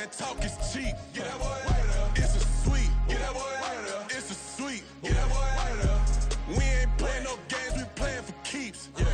man, talk is cheap. Get that boy out of there. It's a sweep. Get that boy out of there. It's a sweep. Get that boy out of there. We ain't playing no games, we playing for keeps. Yeah.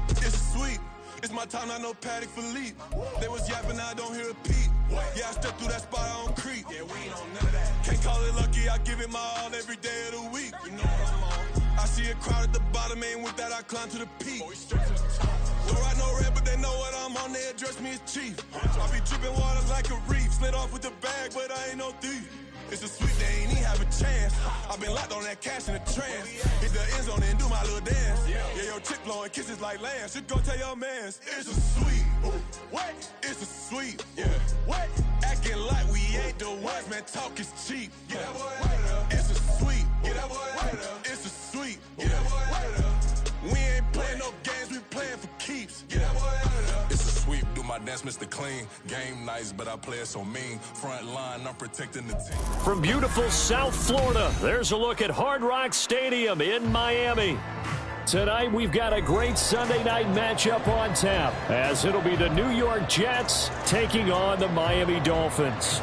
It's a sweep. It's my time, not no Paddock Philippe. They was yapping, I don't hear a peep. Yeah, I step through that spot, I don't creep. Yeah, we ain't on none of that. Can't call it lucky, I give it my all every day of the week. You know what I'm on. I see a crowd at the bottom, ain't with that, I climb to the peak. Don't ride no red, but they know what I'm on, they address me as chief. I be dripping water like a reef, slid off with the bag, but I ain't no thief. It's a sweep, they ain't even have a chance. I been locked on that cash in a trance. Hit the end zone and do my little dance. Yeah, your chick blowing kisses like lambs. You go tell your mans, it's a sweep. What? It's a sweep. Yeah. What? Acting like we ain't the ones, man. Talk is cheap. Get that boy out of there. It's a sweep. Get that boy out of there. It's a sweep. Get that boy out of there. We ain't playing no games, we playing for keeps. Get that boy out of there. It's a sweep. Do my dance, Mr. Clean. Game nice, but I play it so mean. Front line, I'm protecting the team. From beautiful South Florida, there's a look at Hard Rock Stadium in Miami. Tonight, we've got a great Sunday night matchup on tap, as it'll be the New York Jets taking on the Miami Dolphins.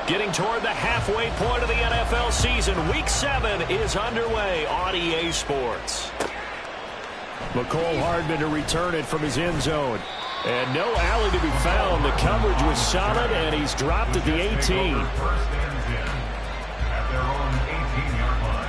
Getting toward the halfway point of the NFL season, Week 7 is underway on EA Sports. McCole Hardman to return it from his end zone. And no alley to be found. The coverage was solid, and he's dropped at the 18. First and 10 at their own 18-yard line.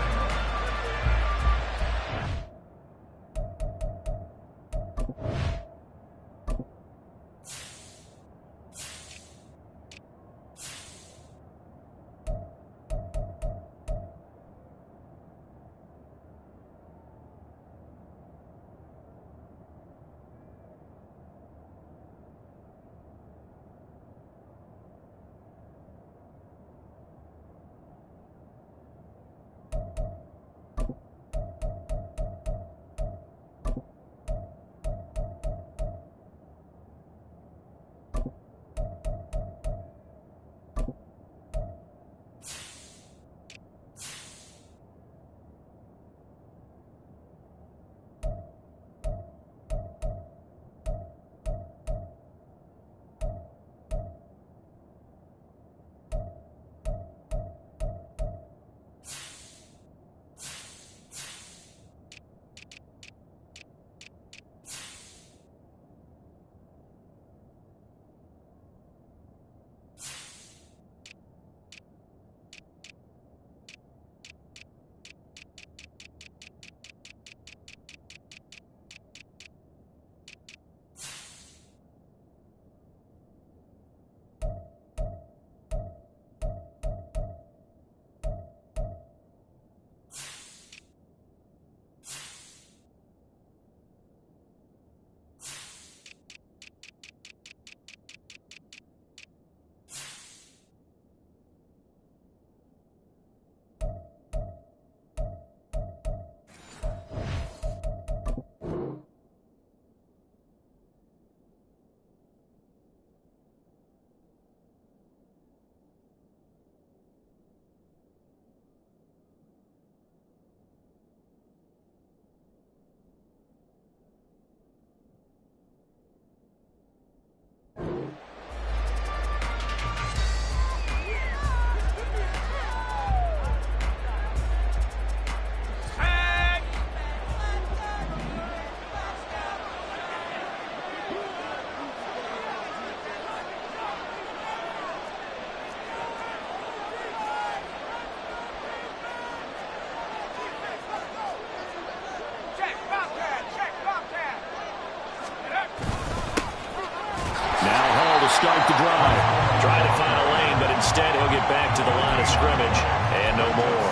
Start the drive. Trying to find a lane, but instead he'll get back to the line of scrimmage. And no more.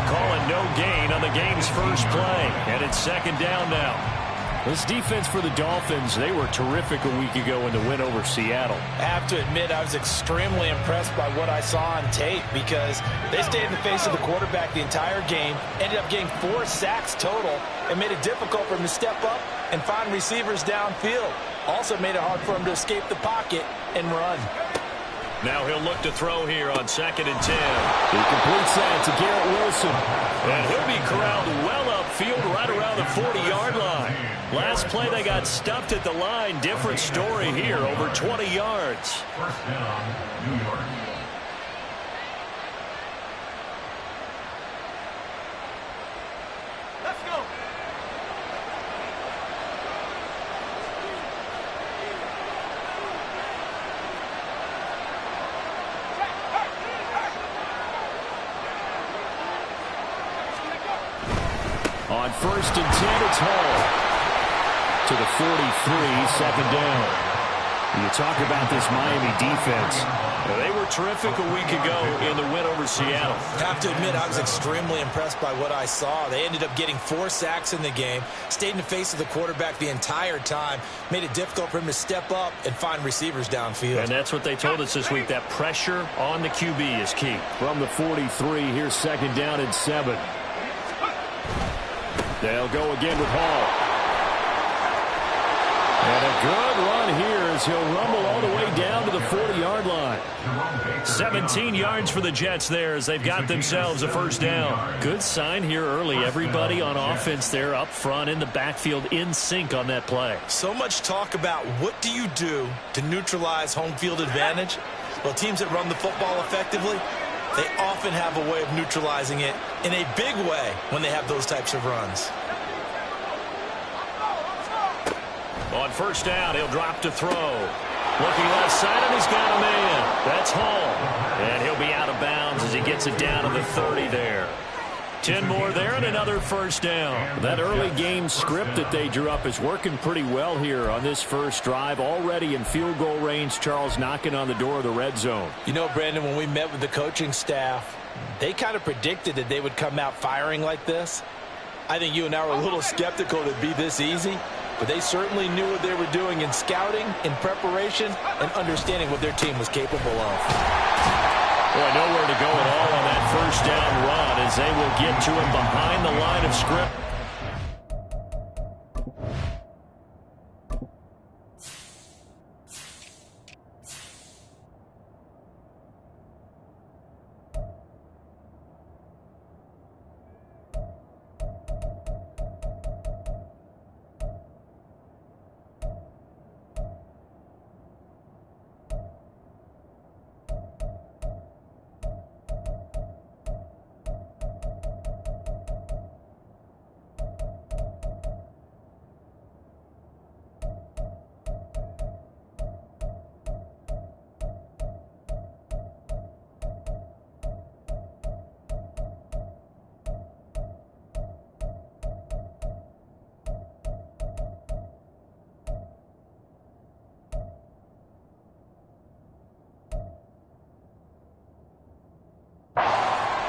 Calling no gain on the game's first play. And it's second down now. This defense for the Dolphins, they were terrific a week ago in the win over Seattle. I have to admit, I was extremely impressed by what I saw on tape because they stayed in the face of the quarterback the entire game, ended up getting 4 sacks total, and made it difficult for him to step up and find receivers downfield. Also made it hard for him to escape the pocket and run. Now he'll look to throw here on 2nd and 10. He completes that to Garrett Wilson. And he'll be corralled well upfield right around the 40-yard line. Last play they got stuffed at the line. Different story here, over 20 yards. First down, New York. Let's go. On 1st and 10, it's Hall. To the 43, 2nd down. You talk about this Miami defense. They were terrific a week ago in the win over Seattle. I have to admit, I was extremely impressed by what I saw. They ended up getting 4 sacks in the game, stayed in the face of the quarterback the entire time, made it difficult for him to step up and find receivers downfield. And that's what they told us this week, that pressure on the QB is key. From the 43, here's 2nd down and 7. They'll go again with Hall. And a good run here as he'll rumble all the way down to the 40-yard line. 17 yards for the Jets there as they've got themselves a 1st down. Good sign here early. Everybody on offense there up front in the backfield in sync on that play. So much talk about what do you do to neutralize home field advantage? Well, teams that run the football effectively, they often have a way of neutralizing it in a big way when they have those types of runs. On 1st down, he'll drop to throw. Looking left side, and he's got a man. That's Hall. And he'll be out of bounds as he gets it down to the 30 there. 10 more there and another 1st down. That early game script that they drew up is working pretty well here on this first drive. Already in field goal range, Charles knocking on the door of the red zone. You know, Brandon, when we met with the coaching staff, they kind of predicted that they would come out firing like this. I think you and I were a little skeptical that it'd be this easy. But they certainly knew what they were doing in scouting, in preparation, and understanding what their team was capable of. Boy, nowhere to go at all on that 1st down run as they will get to him behind the line of scrimmage.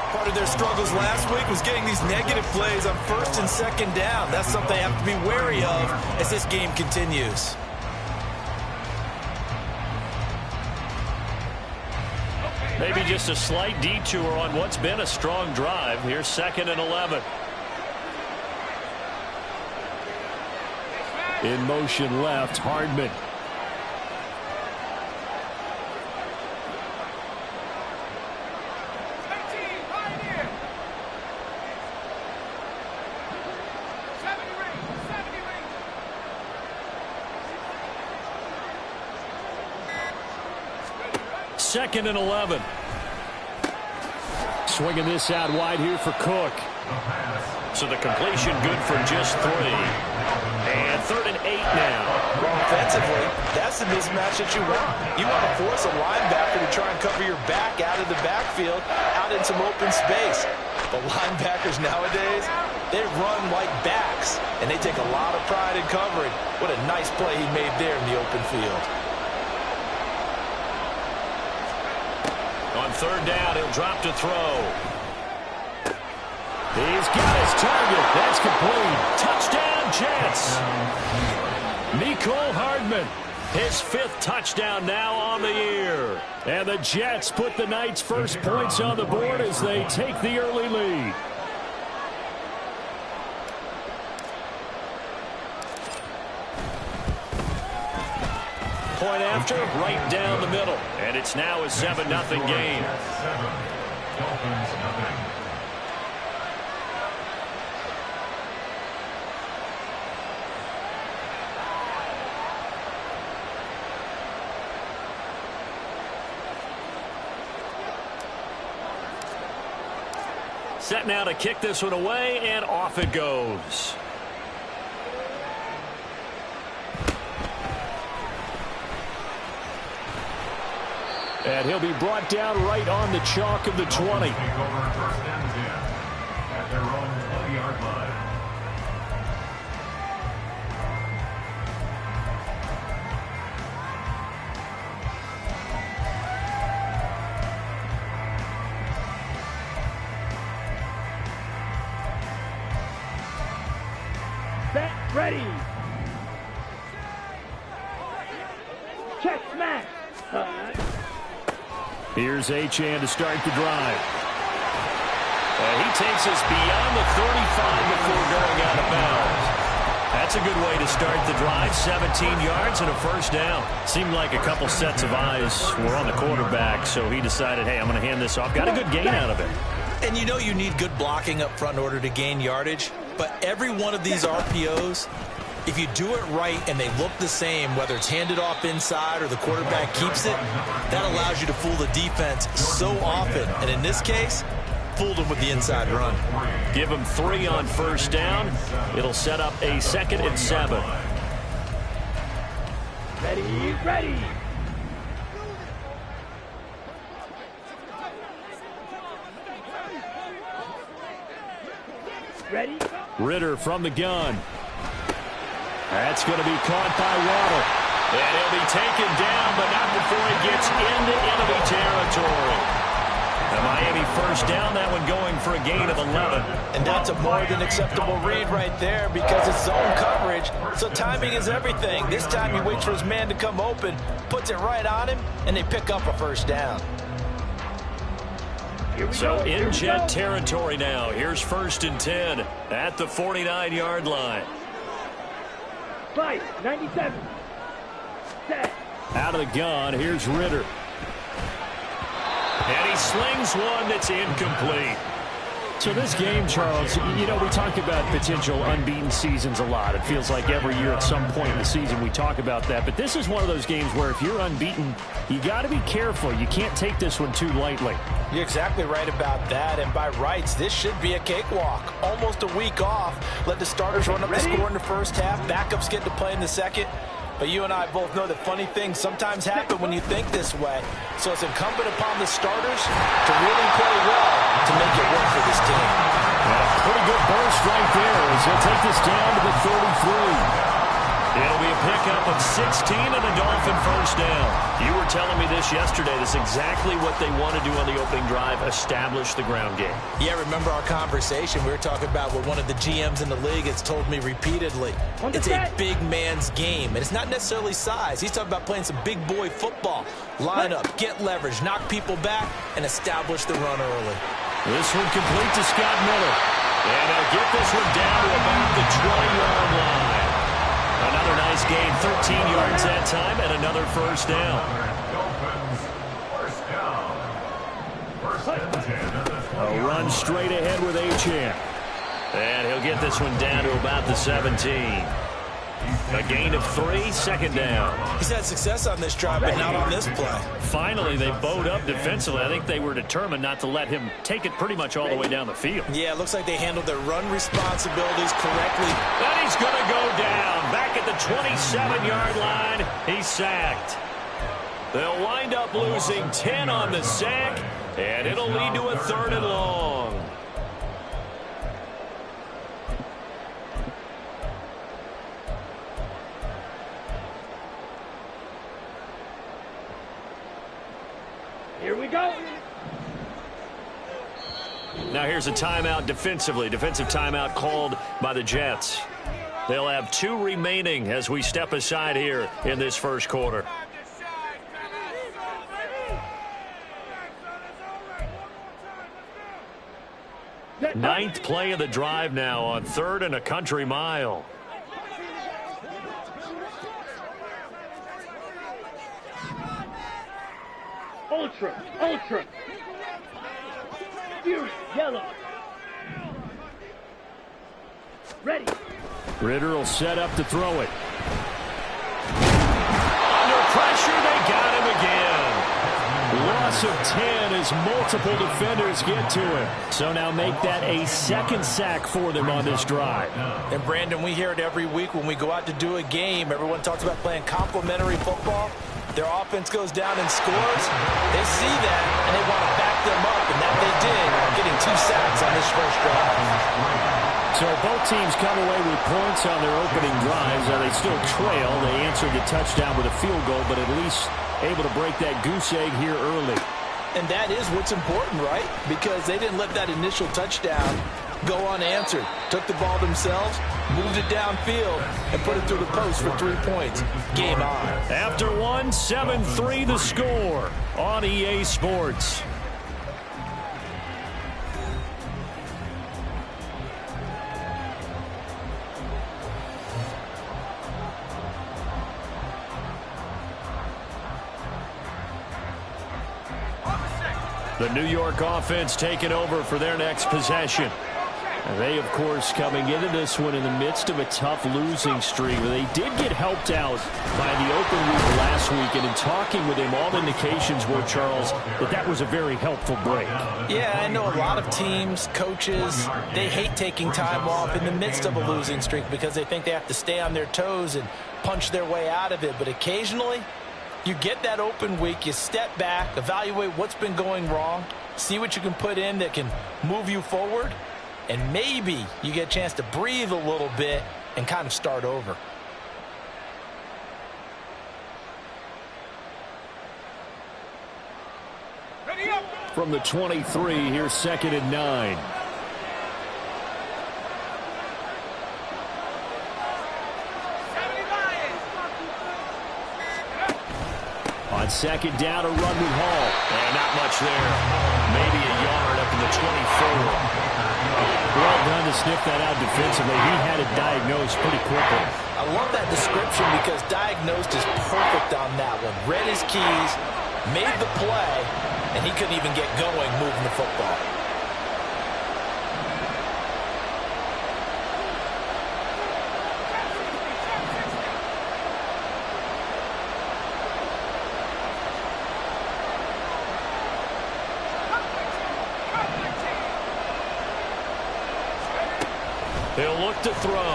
Part of their struggles last week was getting these negative plays on 1st and 2nd down. That's something they have to be wary of as this game continues. Maybe just a slight detour on what's been a strong drive. Here's 2nd and 11. In motion left, Hardman. Second and 11. Swinging this out wide here for Cook. So the completion good for just 3. And 3rd and 8 now. Offensively, that's the mismatch that you want. You want to force a linebacker to try and cover your back out of the backfield, out in some open space. But linebackers nowadays, they run like backs, and they take a lot of pride in covering. What a nice play he made there in the open field. On 3rd down, he'll drop to throw. He's got his target. That's complete. Touchdown, Jets. Jets. Mecole Hardman, his 5th touchdown now on the year. And the Jets put the Knights' first points on the board as they take the early lead. Point after, right down the middle. And it's now a 7-0 game. Dolphins nothing. Set now to kick this one away, and off it goes. And he'll be brought down right on the chalk of the 20. Take over first and 10 at their own 20-yard line. Set, ready. Check, smash. Here's Achane to start the drive. He takes us beyond the 35 before going out of bounds. That's a good way to start the drive. 17 yards and a first down. Seemed like a couple sets of eyes were on the quarterback, so he decided, hey, I'm going to hand this off. Got a good gain out of it. And you know you need good blocking up front in order to gain yardage. But every one of these RPOs, if you do it right and they look the same, whether it's handed off inside or the quarterback keeps it, that allows you to fool the defense so often. And in this case, fooled them with the inside run. Give them 3 on first down. It'll set up a 2nd and 7. Ready, ready. Ready. Ritter from the gun. That's going to be caught by Waddle. And he'll be taken down, but not before he gets into enemy territory. The Miami first down, that one going for a gain of 11. And that's a more than acceptable read right there because it's zone coverage. So timing is everything. This time he waits for his man to come open, puts it right on him, and they pick up a first down. So in Jet territory now. Here's 1st and 10 at the 49-yard line. Fight, 97. Set. Out of the gun, here's Ritter. And he slings one that's incomplete. So this game, Charles, you know, we talk about potential unbeaten seasons a lot. It feels like every year at some point in the season we talk about that. But this is one of those games where if you're unbeaten, you got to be careful. You can't take this one too lightly. You're exactly right about that. And by rights, this should be a cakewalk. Almost a week off. Let the starters run up the score in the first half. Backups get to play in the second. But you and I both know that funny things sometimes happen when you think this way. So it's incumbent upon the starters to really play well to make it work for this team. And a pretty good burst right there as he'll take this down to the 33. It'll be a pickup of 16 and a Dolphin first down. You were telling me this yesterday. This is exactly what they want to do on the opening drive, establish the ground game. Yeah, remember our conversation. We were talking about what one of the GMs in the league has told me repeatedly. It's a big man's game, and it's not necessarily size. He's talking about playing some big boy football. Line up, get leverage, knock people back, and establish the run early. This one complete to Scott Miller. And he'll get this one down to about the 20-yard line. Another nice gain, 13 yards that time, and another first down. Dolphins first down. First and 10 at the 20. A run straight ahead with Achane. And he'll get this one down to about the 17. A gain of 3, 2nd down. He's had success on this drive, but not on this play. Finally, they bowed up defensively. I think they were determined not to let him take it pretty much all the way down the field. Yeah, it looks like they handled their run responsibilities correctly. And he's going to go down. Back at the 27-yard line, he's sacked. They'll wind up losing 10 on the sack, and it'll lead to a 3rd and long. Here we go. Now here's a timeout defensively. Defensive timeout called by the Jets. They'll have 2 remaining as we step aside here in this first quarter. Ninth play of the drive now on 3rd and a country mile. Ultra, ultra. Yellow. Ready. Ritter will set up to throw it. Under pressure, they got him again. Loss of 10 as multiple defenders get to him. So now make that a 2nd sack for them on this drive. And Brandon, we hear it every week when we go out to do a game. Everyone talks about playing complementary football. Their offense goes down and scores. They see that, and they want to back them up, and that they did, getting 2 sacks on this first drive. So both teams come away with points on their opening drives. Now they still trail. They answered the touchdown with a field goal, but at least able to break that goose egg here early. And that is what's important, right? Because they didn't let that initial touchdown go unanswered. Took the ball themselves, moved it downfield, and put it through the post for 3 points. Game on. After 1, 7-3 the score on EA Sports. The New York offense taking over for their next possession. And they, of course, coming into this one in the midst of a tough losing streak. They did get helped out by the open week last week. And in talking with him, all indications were, Charles, that was a very helpful break. Yeah, I know a lot of teams, coaches, they hate taking time off in the midst of a losing streak because they think they have to stay on their toes and punch their way out of it. But occasionally, you get that open week, you step back, evaluate what's been going wrong, see what you can put in that can move you forward, and maybe you get a chance to breathe a little bit and kind of start over. From the 23, here's 2nd and 9. On 2nd down, a run with Hall. And not much there. Maybe a yard up in the 24. Well done to sniff that out defensively. He had it diagnosed pretty quickly. I love that description because diagnosed is perfect on that one. Read his keys, made the play, and he couldn't even get going moving the football. He'll look to throw.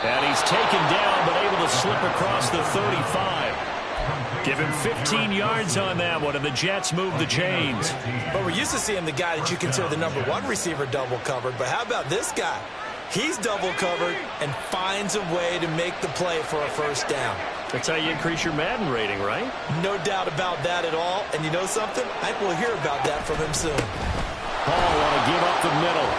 And he's taken down, but able to slip across the 35. Give him 15 yards on that one, and the Jets move the chains. But we're used to seeing the guy that you consider the #1 receiver double covered. But how about this guy? He's double covered and finds a way to make the play for a first down. That's how you increase your Madden rating, right? No doubt about that at all. And you know something? I think we'll hear about that from him soon. Hall want to give up the middle.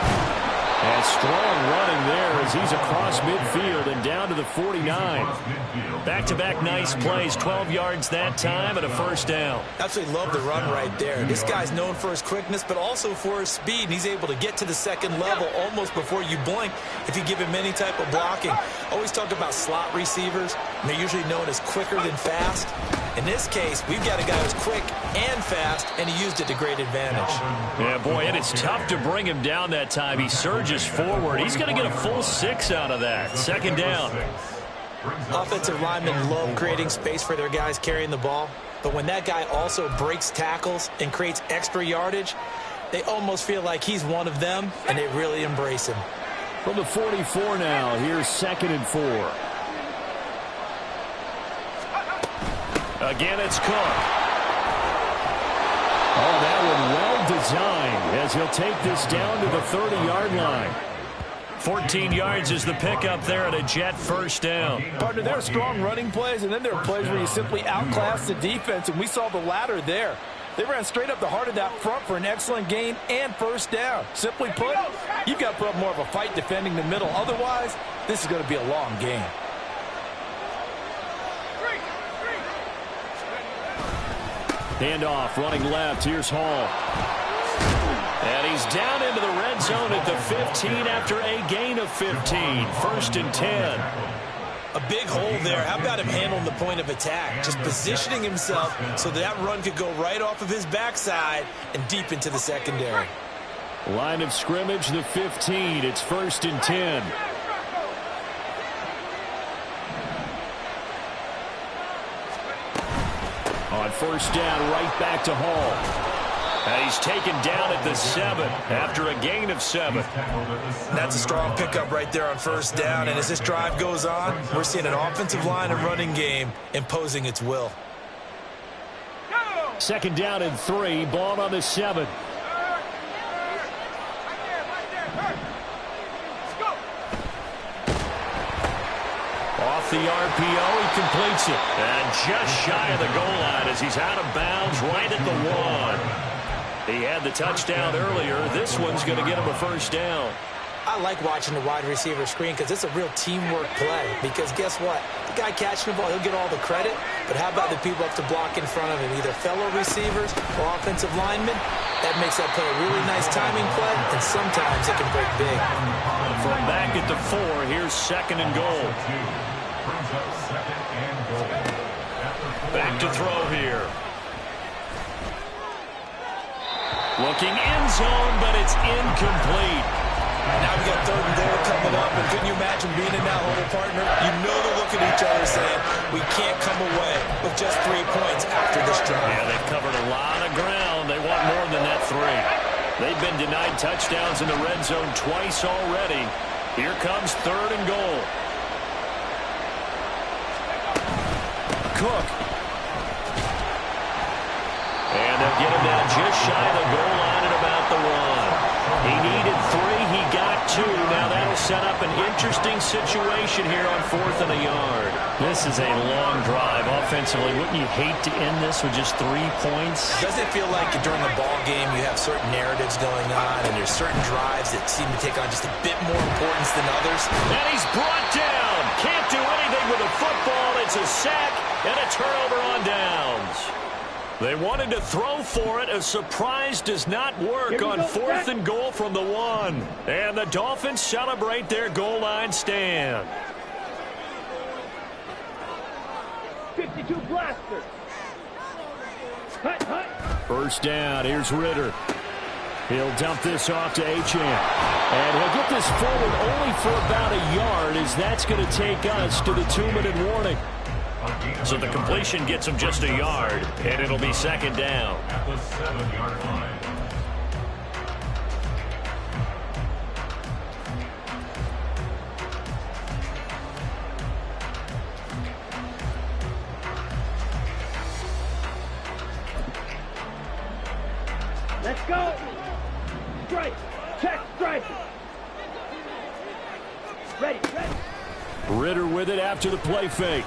And strong running there as he's across midfield and down to the 49. Back-to-back nice plays, 12 yards that time and a first down. Absolutely love the run right there. This guy's known for his quickness, but also for his speed. And he's able to get to the second level almost before you blink if you give him any type of blocking. Always talk about slot receivers, and they're usually known as quicker than fast. In this case, we've got a guy who's quick and fast, and he used it to great advantage. Yeah, boy, and it's tough to bring him down that time. He surges forward. He's going to get a full 6 out of that. Second down. Offensive linemen love creating space for their guys carrying the ball, but when that guy also breaks tackles and creates extra yardage, they almost feel like he's one of them, and they really embrace him. From the 44 now, here's 2nd and 4. Again, it's Cook. Oh, that one well designed as he'll take this down to the 30-yard line. 14 yards is the pickup there at a Jet first down. Partner, there are strong running plays, and then there are plays where you simply outclass the defense, and we saw the latter there. They ran straight up the heart of that front for an excellent gain and first down. Simply put, You've got to put up more of a fight defending the middle. Otherwise, this is going to be a long game. Handoff, running left. Here's Hall. And he's down into the red zone at the 15 after a gain of 15. First and 10. A big hole there. How about him handling the point of attack? Just positioning himself so that run could go right off of his backside and deep into the secondary. Line of scrimmage, the 15. It's first and 10. On first down, right back to Hall. And he's taken down at the 7 after a gain of 7. That's a strong pickup right there on first down. And as this drive goes on, we're seeing an offensive line and running game imposing its will. Second down and 3, ball on the 7. Off the RPO, he completes it. And just shy of the goal line as he's out of bounds right at the 1. He had the touchdown earlier. This one's going to get him a first down. I like watching the wide receiver screen because it's a real teamwork play. Because guess what? The guy catching the ball, he'll get all the credit. But how about the people up to block in front of him, either fellow receivers or offensive linemen? That makes that play a really nice timing play, and sometimes it can break big. From back at the 4, here's second and goal. Back to throw here. Looking end zone, but it's incomplete. Now we've got third and goal coming up, and couldn't you imagine being in that hole, partner? You know they're looking at each other saying, we can't come away with just 3 points after this drive. Yeah, they've covered a lot of ground. They want more than that 3. They've been denied touchdowns in the red zone twice already. Here comes third and goal. Cook. And they'll get him down just shy of the goal line at about the 1. He needed 3. He got 2. Now that'll set up an interesting situation here on 4th and a yard. This is a long drive offensively. Wouldn't you hate to end this with just 3 points? Does it feel like during the ball game you have certain narratives going on and there's certain drives that seem to take on just a bit more importance than others? And he's brought down. Can't do anything with the football. It's a sack and a turnover on downs. They wanted to throw for it. A surprise does not work on 4th and goal from the 1. And the Dolphins celebrate their goal line stand. 52 blaster. Hut, hut. First down. Here's Ritter. He'll dump this off to Achane. And he'll get this forward only for about a yard, as that's going to take us to the 2-minute warning. So the completion gets him just a yard, and it'll be second down. At the 7-yard line. Let's go. Strike. Check. Strike. Ready. Ritter with it after the play fake.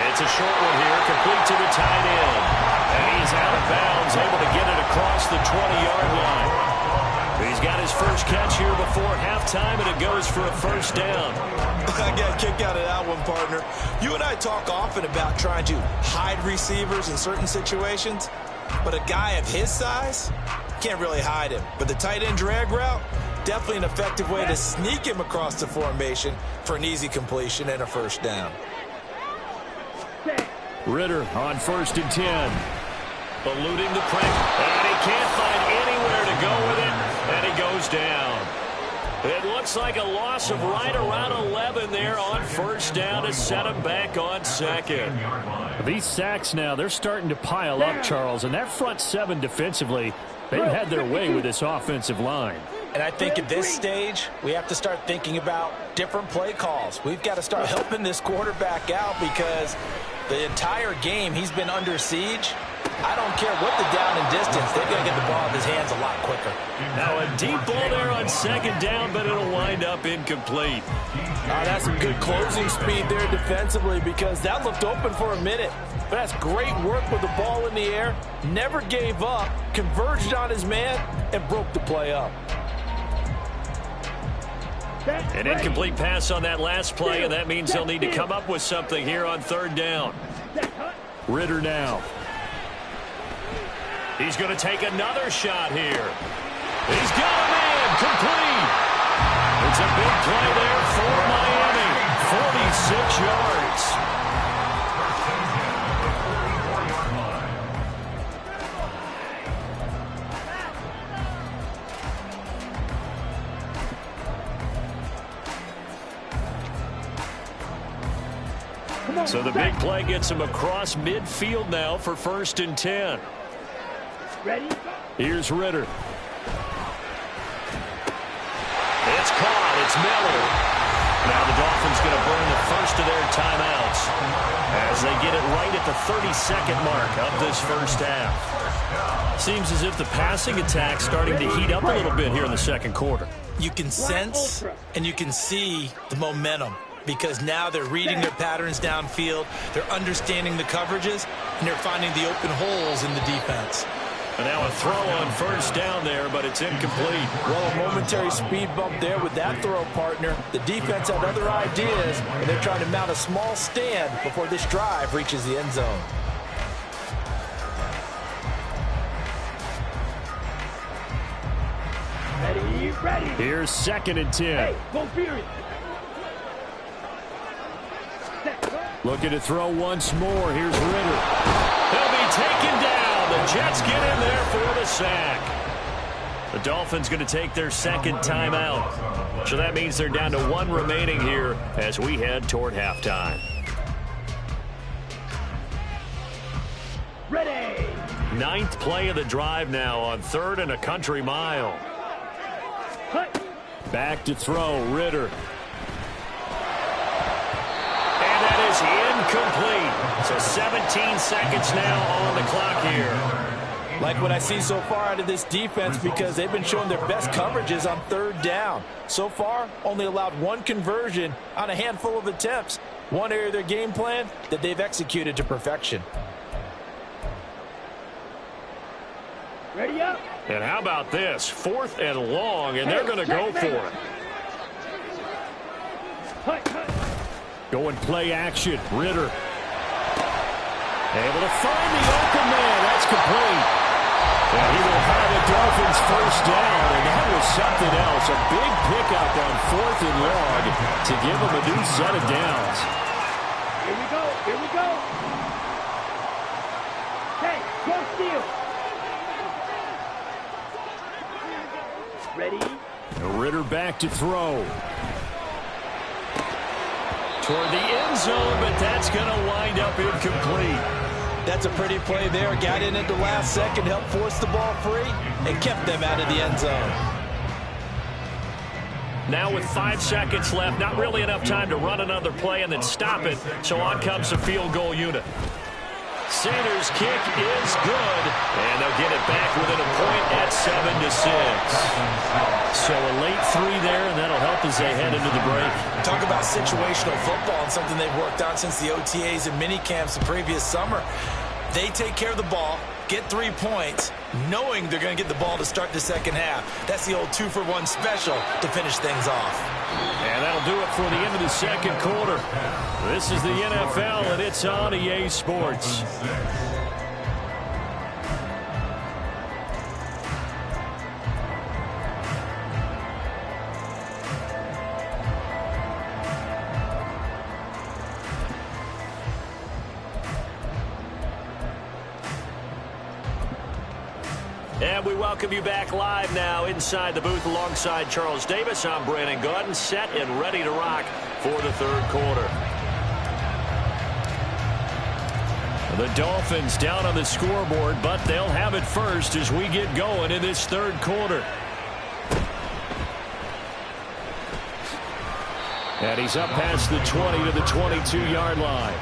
It's a short one here, complete to the tight end. And he's out of bounds, able to get it across the 20-yard line. He's got his first catch here before halftime, and it goes for a first down. I got a kick out of that one, partner. You and I talk often about trying to hide receivers in certain situations, but a guy of his size can't really hide him. But the tight end drag route, definitely an effective way to sneak him across the formation for an easy completion and a first down. Ritter on 1st and 10. Eluding the pressure. And he can't find anywhere to go with it. And he goes down. It looks like a loss of right around 11 there on first down to set him back on second. These sacks now, they're starting to pile up, Charles. And that front 7 defensively, they've had their way with this offensive line. And I think at this stage, we have to start thinking about different play calls. We've got to start helping this quarterback out because the entire game he's been under siege. I don't care what the down and distance, they're going to get the ball in his hands a lot quicker. Now a deep ball there on second down, but it'll wind up incomplete. That's some good closing speed there defensively because that looked open for a minute. But that's great work with the ball in the air. Never gave up, converged on his man, and broke the play up. An incomplete pass on that last play, and that means they'll need to come up with something here on third down. Ritter now. He's going to take another shot here. He's got a man complete. It's a big play there for Miami. 46 yards. So the big play gets him across midfield now for 1st and 10. Ready? Here's Ritter. It's caught. It's Miller. Now the Dolphins going to burn the first of their timeouts as they get it right at the 32nd mark of this first half. Seems as if the passing attack's starting to heat up a little bit here in the second quarter. You can sense and you can see the momentum because now they're reading their patterns downfield, they're understanding the coverages, and they're finding the open holes in the defense. And now a throw on first down there, but it's incomplete. Well, a momentary speed bump there with that throw, partner. The defense had other ideas, and they're trying to mount a small stand before this drive reaches the end zone. Ready, ready. Here's 2nd and 10. Hey, go Fury. Looking to throw once more. Here's Ritter. He'll be taken down. The Jets get in there for the sack. The Dolphins going to take their second timeout. So that means they're down to 1 remaining here as we head toward halftime. Ready. 9th play of the drive now on 3rd and a country mile. Cut. Back to throw, Ritter. And that is incomplete. So 17 seconds now on the clock here. Like what I see so far out of this defense because they've been showing their best coverages on 3rd down. So far, only allowed 1 conversion on a handful of attempts. One area of their game plan that they've executed to perfection. Ready up. And how about this? 4th and long, and they're going to go for it. Cut. Going play action. Ritter. Able to find the open man. That's complete. And he will have the Dolphins first down, and that was something else. A big pickup on 4th and long to give them a new set of downs. Here we go. Hey, go steal. Ready? Ritter back to throw. Toward the end zone, but that's going to wind up incomplete. That's a pretty play there. Got in at the last second, helped force the ball free, and kept them out of the end zone. Now with 5 seconds left, not really enough time to run another play and then stop it. So on comes the field goal unit. Sanders' kick is good, and they'll get it back within a point at 7-6. So a late 3 there, and that'll help as they head into the break. Talk about situational football and something they've worked on since the OTAs and mini camps the previous summer. They take care of the ball, get 3 points, knowing they're going to get the ball to start the second half. That's the old 2-for-1 special to finish things off. And that'll do it for the end of the second quarter. This is the NFL, and it's on EA Sports. And we welcome you back live now inside the booth alongside Charles Davis. I'm Brandon Gaudin, set and ready to rock for the third quarter. The Dolphins down on the scoreboard, but they'll have it first as we get going in this third quarter. And he's up past the 20 to the 22-yard line.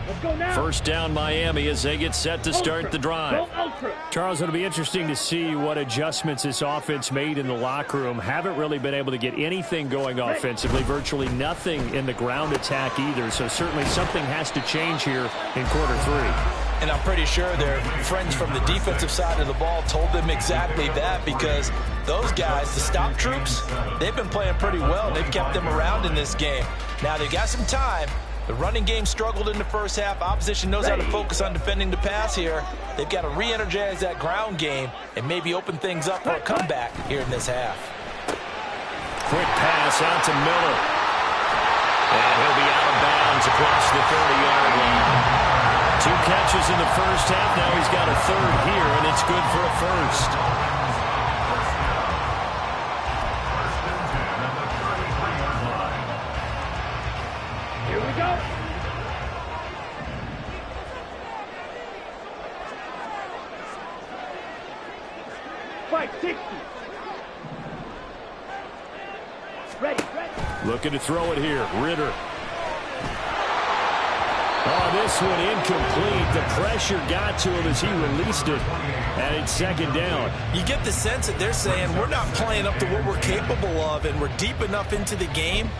Let's go now. First down Miami as they get set to start the drive. Go ultra. Charles, it'll be interesting to see what adjustments this offense made in the locker room. Haven't really been able to get anything going offensively, virtually nothing in the ground attack either. So certainly something has to change here in quarter 3. And I'm pretty sure their friends from the defensive side of the ball told them exactly that, because those guys, the stop troops, they've been playing pretty well. They've kept them around in this game. Now they've got some time. The running game struggled in the first half. Opposition knows how to focus on defending the pass here. They've got to re-energize that ground game and maybe open things up for a comeback here in this half. Quick pass out to Miller. And he'll be out of bounds across the 30-yard line. 2 catches in the first half. Now he's got a third here, and it's good for a first. Here we go. Fight 60. Ready. Looking to throw it here. Ritter. Oh, this one incomplete. The pressure got to him as he released it. And it's second down. You get the sense that they're saying we're not playing up to what we're capable of, and we're deep enough into the game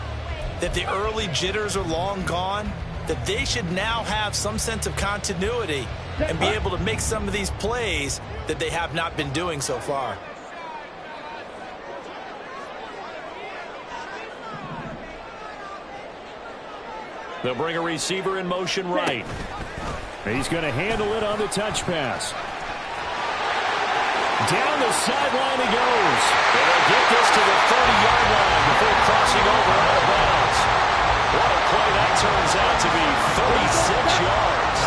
that the early jitters are long gone, that they should now have some sense of continuity and be able to make some of these plays that they have not been doing so far. They'll bring a receiver in motion right. He's going to handle it on the touch pass. Down the sideline he goes. And they'll get this to the 30-yard line before crossing over out of bounds. What a play that turns out to be, 36 yards.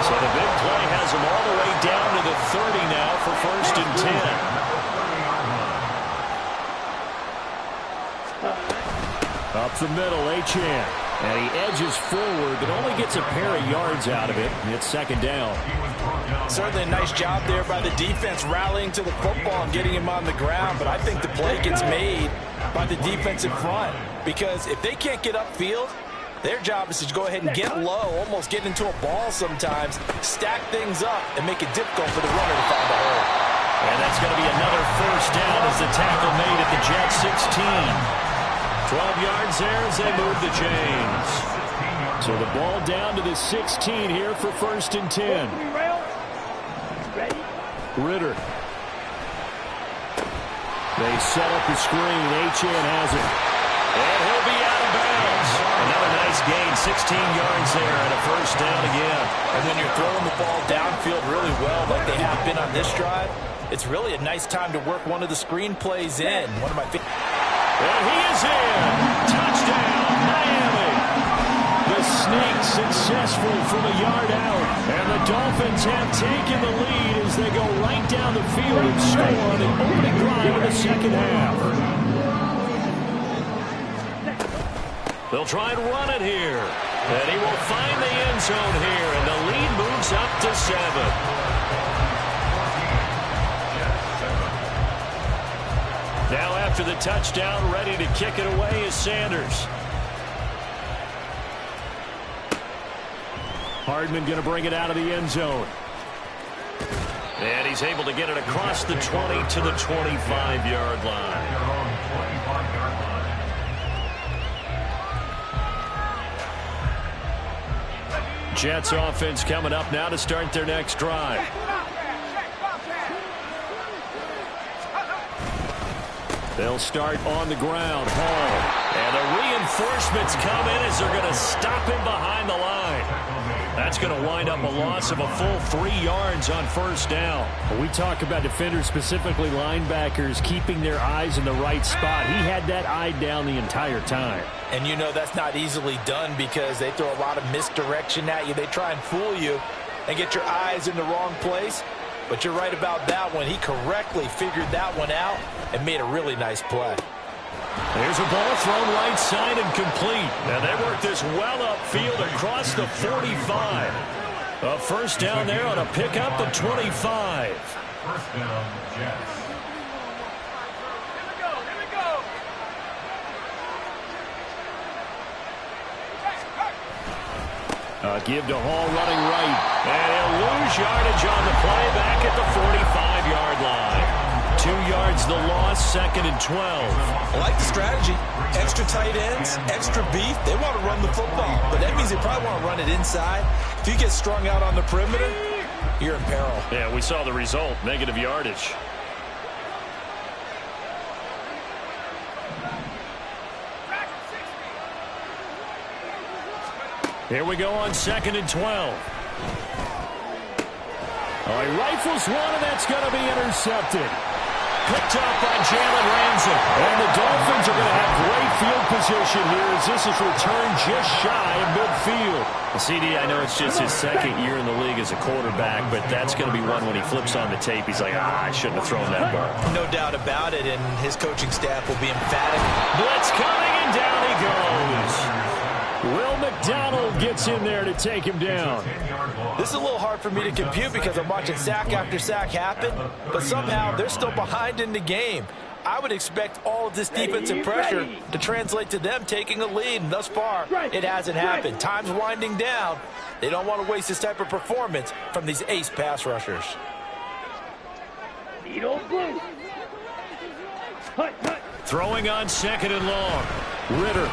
So the big play has him all the way down to the 30 now for first and 10. Up the middle, Achane. And he edges forward, but only gets a pair of yards out of it. And it's second down. Certainly a nice job there by the defense rallying to the football and getting him on the ground. But I think the play gets made by the defensive front, because if they can't get upfield, their job is to go ahead and get low, almost get into a ball sometimes, stack things up, and make it difficult for the runner to find a hole. And that's going to be another first down as the tackle made at the Jets 16. 12 yards there as they move the chains. So the ball down to the 16 here for first and 10. Ritter. They set up the screen. Achane has it. And he'll be out of bounds. Another nice gain, 16 yards there, and a first down again. And when you're throwing the ball downfield really well like they have been on this drive, it's really a nice time to work one of the screen plays in. One of my favorite. And he is in. Touchdown, Miami. The sneak successful from a yard out. And the Dolphins have taken the lead as they go right down the field and score on the opening drive of the second half. They'll try and run it here. And he will find the end zone here. And the lead moves up to 7. Now after the touchdown, ready to kick it away is Sanders. Hardman going to bring it out of the end zone. And he's able to get it across the 20 to the 25-yard line. Jets offense coming up now to start their next drive. They'll start on the ground. Hall. And the reinforcements come in as they're going to stop him behind the line. That's going to wind up a loss of a full 3 yards on first down. When we talk about defenders, specifically linebackers, keeping their eyes in the right spot, he had that eye down the entire time. And you know that's not easily done because they throw a lot of misdirection at you. They try and fool you and get your eyes in the wrong place. But you're right about that one. He correctly figured that one out and made a really nice play. There's a ball thrown right side and complete. And they work this well upfield across the 45. A first down there on a pickup of 25. First down, Jets. Give to Hall running right. And he'll lose yardage on the play back at the 45-yard line. 2 yards the loss, 2nd and 12. I like the strategy. Extra tight ends, extra beef. They want to run the football, but that means they probably want to run it inside. If you get strung out on the perimeter, you're in peril. Yeah, we saw the result, negative yardage. Here we go on 2nd and 12. Oh, he rifles one, and that's going to be intercepted. Picked up by Jalen Ramsey. And the Dolphins are going to have great field position here as this is returned just shy of midfield. CD, I know it's just his 2nd year in the league as a quarterback, but that's going to be one when he flips on the tape. He's like, I shouldn't have thrown that ball. No doubt about it, and his coaching staff will be emphatic. Blitz coming, and down he goes. Will McDonald gets in there to take him down. This is a little hard for me to compute because I'm watching sack after sack happen, but somehow they're still behind in the game. I would expect all of this defensive pressure to translate to them taking a lead, and thus far, it hasn't happened. Time's winding down. They don't want to waste this type of performance from these ace pass rushers. Throwing on 2nd and long. Ritter.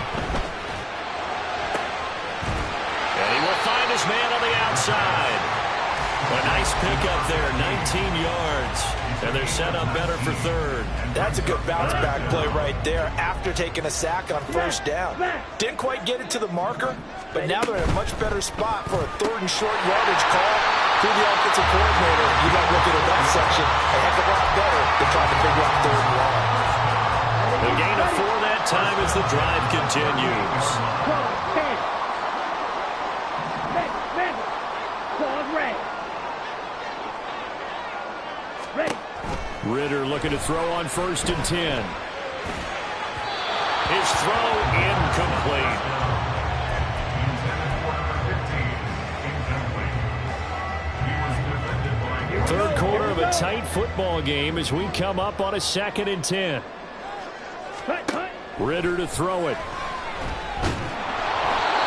And he will find his man on the outside. A nice pickup there, 19 yards. And they're set up better for 3rd. That's a good bounce-back play right there after taking a sack on 1st down. Didn't quite get it to the marker, but now they're in a much better spot for a 3rd and short yardage call. Through the offensive coordinator, you got to look at that section a heck of a lot better than trying to figure out 3rd and long. The gain of 4 that time as the drive continues. Ritter looking to throw on 1st and 10. His throw incomplete. Third quarter of a tight football game as we come up on a 2nd and 10. Ritter to throw it.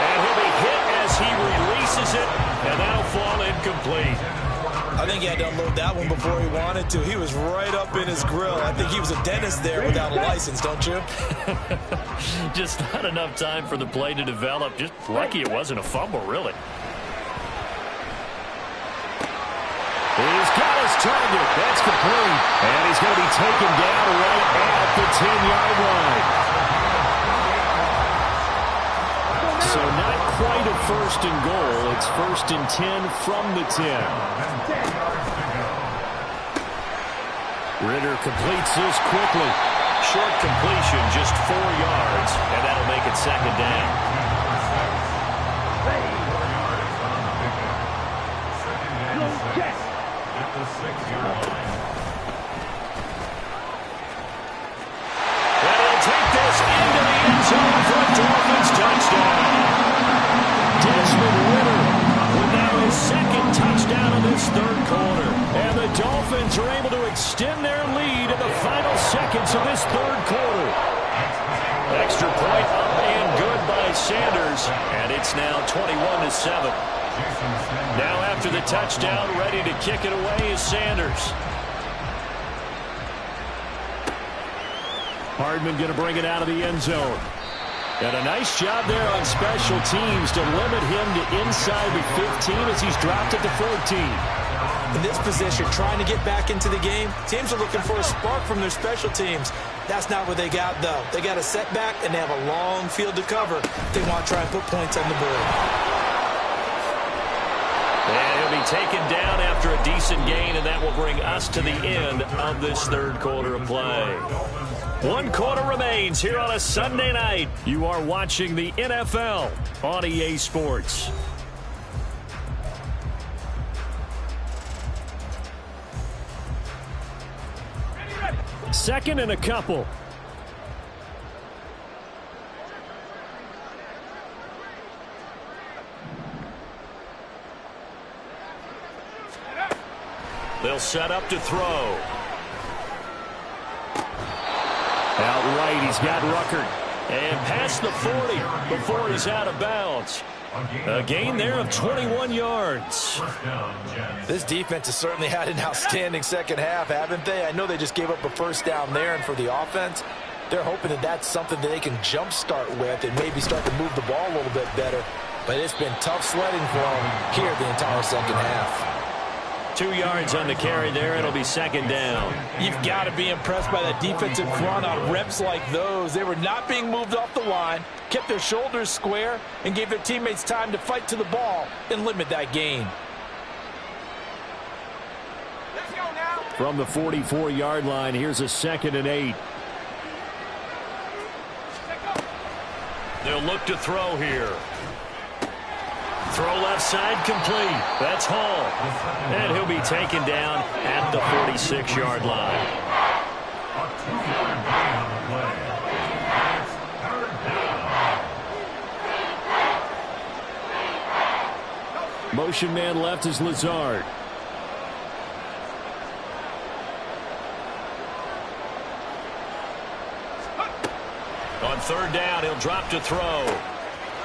And he'll be hit as he releases it, and that'll fall incomplete. I think he had to unload that one before he wanted to. He was right up in his grill. I think he was a dentist there without a license, don't you? Just not enough time for the play to develop. Just lucky it wasn't a fumble, really. He's got his target. That's complete. And he's going to be taken down right at the 10-yard line. So not quite a 1st and goal. It's 1st and 10 from the 10. Ritter completes this quickly. Short completion, just 4 yards, and that'll make it 2nd down. And he'll take this into the end zone for a Dolphins touchdown. Desmond Ritter with now his 2nd touchdown of this 3rd quarter. And the Dolphins are able to extend their lead in the final seconds of this 3rd quarter. Extra point up and good by Sanders. And it's now 21-7. Now after the touchdown, ready to kick it away is Sanders. Hardman going to bring it out of the end zone. And a nice job there on special teams to limit him to inside the 15 as he's dropped at the 14. In this position, trying to get back into the game, teams are looking for a spark from their special teams. That's not what they got, though. They got a setback, and they have a long field to cover. They want to try and put points on the board. And he'll be taken down after a decent gain, and that will bring us to the end of this 3rd quarter of play. 1 quarter remains here on a Sunday night. You are watching the NFL on EA Sports. Second and a couple. They'll set up to throw. Out right, he's got Ruckert. And past the 40 before he's out of bounds. A gain there of 21 yards. This defense has certainly had an outstanding second half, haven't they? I know they just gave up a first down there, and for the offense, they're hoping that that's something that they can jumpstart with and maybe start to move the ball a little bit better. But it's been tough sledding for them here the entire second half. 2 yards on the carry there. It'll be second down. You've got to be impressed by that defensive front on reps like those. They were not being moved off the line, kept their shoulders square, and gave their teammates time to fight to the ball and limit that gain. From the 44-yard line, here's a 2nd and 8. They'll look to throw here. Throw left side complete. That's Hall. And he'll be taken down at the 46-yard line. Motion man left is Lazard. On 3rd down, he'll drop to throw.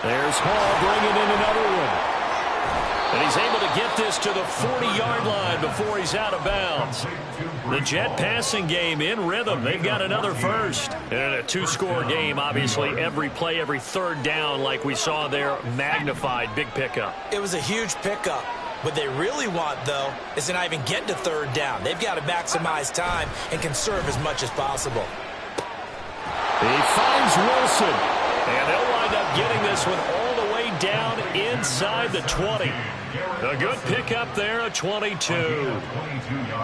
There's Hall bringing in another one. And he's able to get this to the 40-yard line before he's out of bounds. The Jet passing game in rhythm. They've got another first. And a 2-score game, obviously, every play, every 3rd down, like we saw there, magnified. Big pickup. It was a huge pickup. What they really want, though, is to not even get to 3rd down. They've got to maximize time and conserve as much as possible. He finds Wilson. And they'll wind up getting this one all the way down inside the 20. A good pickup there, a 22.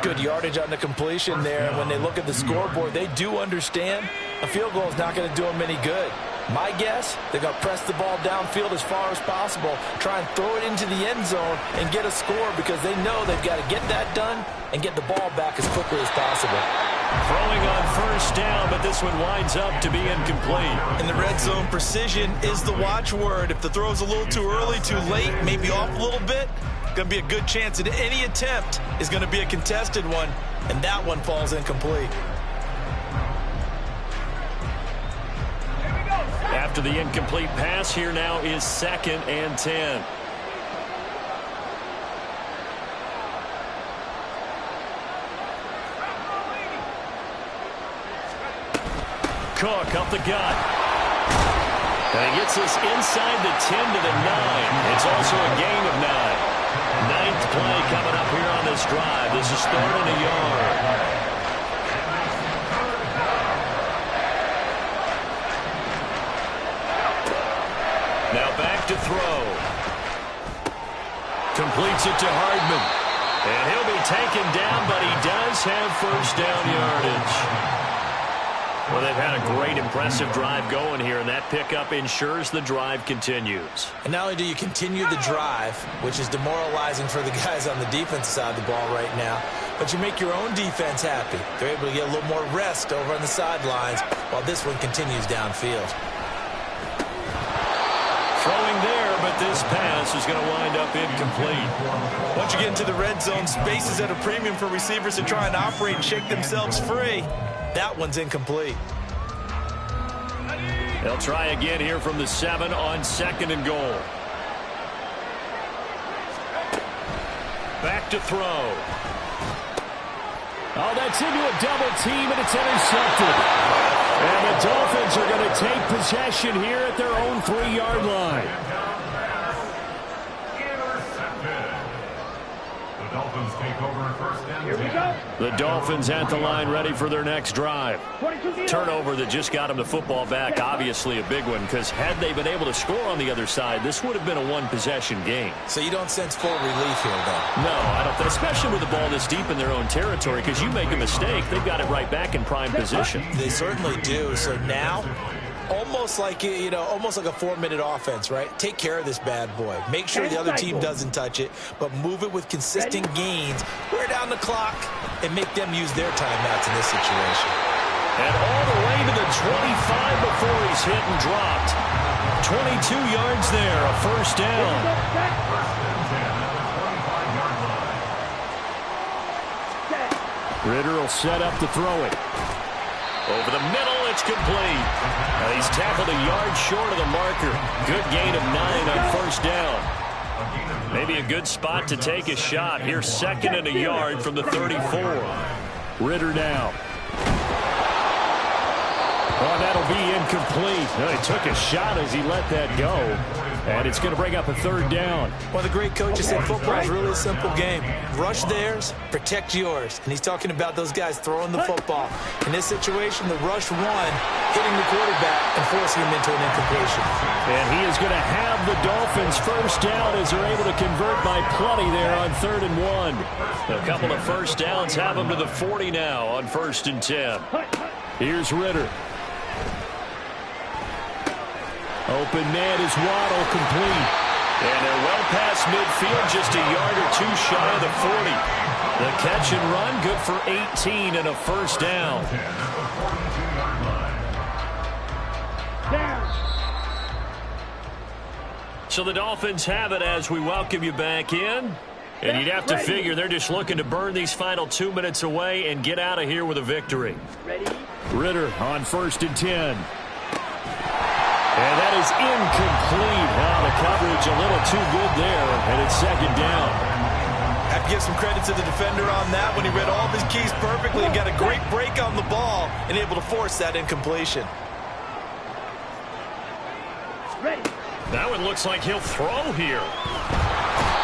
Good yardage on the completion there. When they look at the scoreboard, they do understand a field goal is not going to do them any good. My guess, they're going to press the ball downfield as far as possible, try and throw it into the end zone and get a score because they know they've got to get that done and get the ball back as quickly as possible. Throwing on 1st down, but this one winds up to be incomplete. In the red zone, precision is the watchword. If the throw's a little too early, too late, maybe off a little bit, going to be a good chance that any attempt is going to be a contested one, and that one falls incomplete. After the incomplete pass, here now is 2nd and 10. Cook up the gut. And he gets this inside the 10 to the 9. It's also a gain of 9. 9th play coming up here on this drive. This is 3rd and a yard. Now back to throw. Completes it to Hardman. And he'll be taken down, but he does have 1st down yardage. Well, they've had a great, impressive drive going here, and that pickup ensures the drive continues. And not only do you continue the drive, which is demoralizing for the guys on the defensive side of the ball right now, but you make your own defense happy. They're able to get a little more rest over on the sidelines while this one continues downfield. Throwing there, but this pass is going to wind up incomplete. Once you get into the red zone, space is at a premium for receivers to try and operate and shake themselves free. That one's incomplete. They'll try again here from the 7 on 2nd and goal. Back to throw. Oh, that's into a double team, and it's intercepted. And the Dolphins are going to take possession here at their own 3-yard line. The Dolphins take over 1st and 10. Here we go. The Dolphins at the line ready for their next drive. 22 Turnover that just got them the football back, obviously a big one, because had they been able to score on the other side, this would have been a one-possession game. So you don't sense full relief here, though? No, I don't think, especially with the ball this deep in their own territory, because you make a mistake, they've got it right back in prime position. They certainly do. So now, almost like, you know, almost like a 4-minute offense, right? Take care of this bad boy. Make sure the other team doesn't touch it, but move it with consistent gains. Wear down the clock and make them use their timeouts in this situation. And all the way to the 25 before he's hit and dropped. 22 yards there, a 1st down. 1st and 10 at the 25-yard line. Ritter will set up to throw it. Over the middle, it's complete. Now he's tackled a yard short of the marker. Good gain of 9 on first down. Maybe a good spot to take a shot. Here's 2nd and a yard from the 34. Ritter now. Oh, that'll be incomplete. No, he took a shot as he let that go. And it's going to bring up a 3rd down. One of the great coaches said football is really a simple game. Rush theirs, protect yours. And he's talking about those guys throwing the football. In this situation, the rush one, hitting the quarterback and forcing him into an incompletion. And he is going to have the Dolphins first down as they're able to convert by plenty there on 3rd and 1. A couple of first downs have them to the 40 now on 1st and 10. Here's Ritter. Open man is Waddle, complete. And they're well past midfield, just a yard or 2 shy of the 40. The catch and run, good for 18 and a first down. So the Dolphins have it as we welcome you back in. And you'd have to figure they're just looking to burn these final 2 minutes away and get out of here with a victory. Ritter on 1st and 10. And that is incomplete. Wow, the coverage a little too good there, and it's 2nd down. I have to give some credit to the defender on that when he read all of his keys perfectly and got a great break on the ball and able to force that incompletion. That one looks like he'll throw here.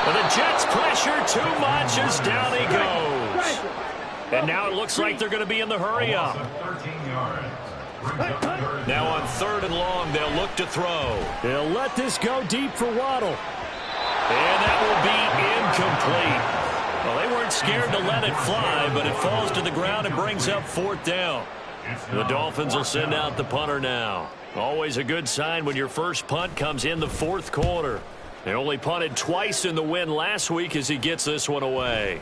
But the Jets pressure too much as down he goes. And now it looks like they're going to be in the hurry-up. Now on 3rd and long, they'll look to throw. They'll let this go deep for Waddle. And that will be incomplete. Well, they weren't scared to let it fly, but it falls to the ground and brings up 4th down. The Dolphins will send out the punter now. Always a good sign when your first punt comes in the 4th quarter. They only punted twice in the win last week as he gets this one away.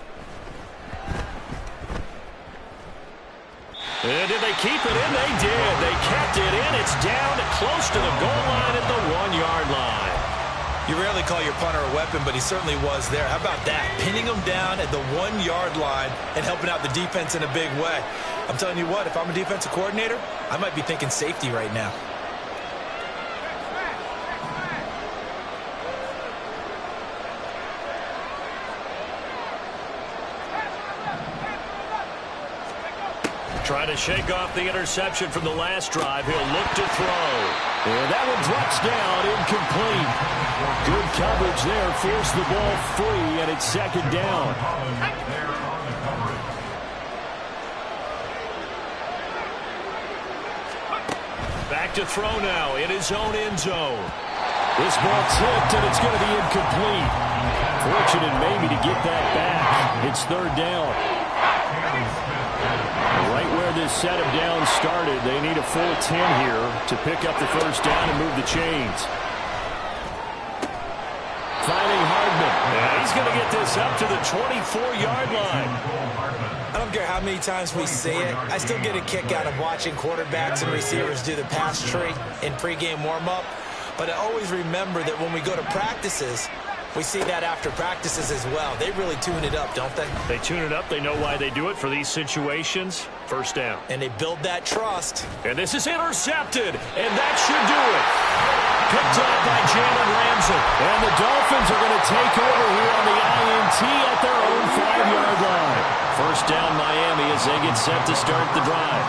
And did they keep it in? They did. They kept it in. It's down to close to the goal line at the 1-yard line. You rarely call your punter a weapon, but he certainly was there. How about that? Pinning him down at the 1-yard line and helping out the defense in a big way. I'm telling you what, if I'm a defensive coordinator, I might be thinking safety right now. Trying to shake off the interception from the last drive. He'll look to throw. And that one drops down, incomplete. Good coverage there. Forced the ball free, and it's 2nd down. Back to throw now in his own end zone. This ball tipped, and it's going to be incomplete. Fortunate maybe to get that back. It's 3rd down. Right where this set of downs started, they need a full 10 here to pick up the first down and move the chains. Finding Hardman. Yeah, he's going to get this up to the 24-yard line. I don't care how many times we see it. I still get a kick out of watching quarterbacks and receivers do the pass tree in pregame warm-up. But I always remember that when we go to practices, we see that after practices as well. They really tune it up, don't they? They tune it up. They know why they do it for these situations. First down. And they build that trust. And this is intercepted. And that should do it. Picked up by Jalen Ramsey. And the Dolphins are going to take over here on the INT at their own 5-yard line. First down Miami as they get set to start the drive.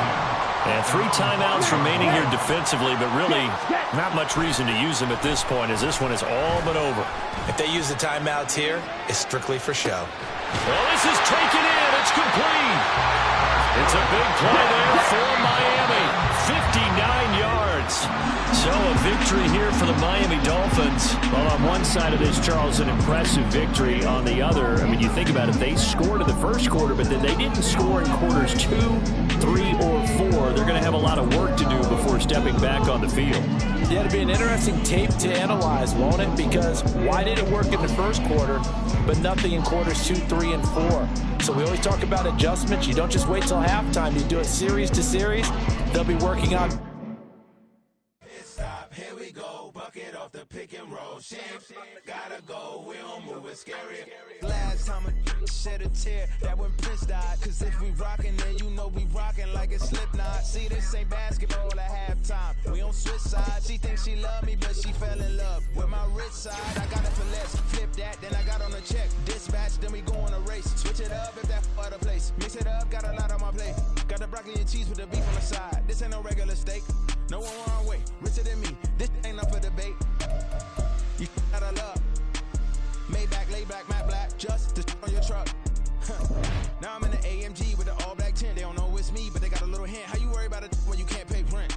And 3 timeouts remaining here defensively, but really not much reason to use them at this point as this one is all but over. If they use the timeouts here, it's strictly for show. Well, this is taken in. It's complete. It's a big play there for Miami. 59 yards. So a victory here for the Miami Dolphins. Well, on one side of this, Charles, an impressive victory. On the other, I mean, you think about it, they scored in the first quarter, but then they didn't score in quarters 2, 3, or 4. They're going to have a lot of work to do before stepping back on the field. Yeah, it'll be an interesting tape to analyze, won't it? Because why did it work in the first quarter, but nothing in quarters 2, 3, and 4? So we always talk about adjustments. You don't just wait till halftime. You do it series to series. They'll be working on. Here we go, bucket off the pick and roll. Shit, gotta go, we don't move it scary. Last time a shed a tear, that when Prince died. Cause if we rockin', then you know we rockin' like it's Slipknot. See, this ain't basketball at halftime. We on switch sides. She thinks she love me, but she fell in love with my rich side. I got it for less. Flip that, then I got on a check. Dispatch, then we go on a race. Switch it up if that other place. Mix it up, got a lot on my plate. Got the broccoli and cheese with the beef on the side. This ain't no regular steak. No one wrong way. Richer than me. This ain't up for debate. You out of luck. Maybach, lay back, matte black, just to on your truck. Now I'm in the AMG with the all black tint. They don't know it's me, but they got a little hint. How you worry about it when you can't pay rent?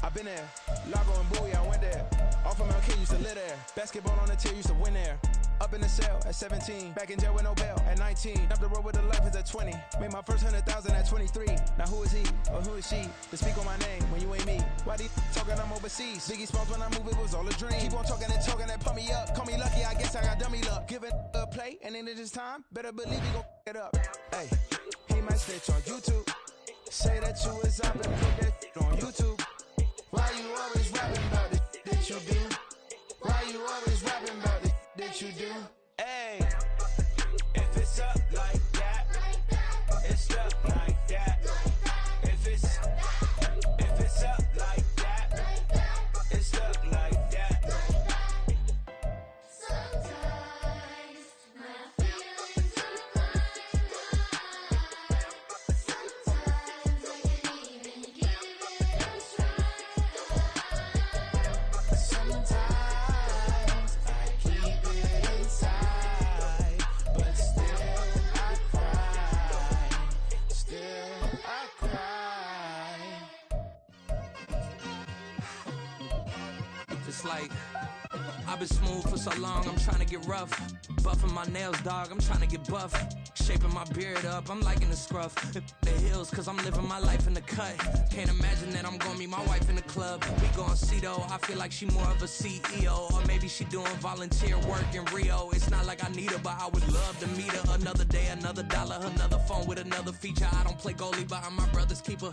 I've been there. Lago and Bowie, I went there. Off of MLK, used to live there. Basketball on the tier, used to win there. Up in the cell at 17. Back in jail with no bail at 19. Up the road with the life is at 20. Made my first 100,000 at 23. Now who is he or who is she to speak on my name when you ain't me? Why they talking I'm overseas? Biggie Smalls when I move, it was all a dream. Keep on talking and pump me up. Call me lucky, I guess I got dummy luck. Give it a play and then it's time. Better believe you gon' it up. Hey, he might snitch on YouTube. Say that you was up and put that shit on YouTube. Why you always rapping about the shit that you do? Why you always rapping about the shit that you do? Hey, if it's up like that, it's up like that. If it's up like that, it's up like that. Sometimes my feelings are flying high. Sometimes I can't even give it a try. Sometimes I keep it inside, but still I cry. Still I cry. Just like I've been smooth for so long, I'm trying to get rough. Buffing my nails, dog, I'm trying to get buff. Shaping my beard up, I'm liking the scruff. The hills, cause I'm living my life in the cut. Can't imagine that I'm gonna meet my wife in the club. We gon' see though, I feel like she more of a CEO. Or maybe she doing volunteer work in Rio. It's not like I need her, but I would love to meet her. Another day, another dollar, another phone with another feature. I don't play goalie, but I'm my brother's keeper.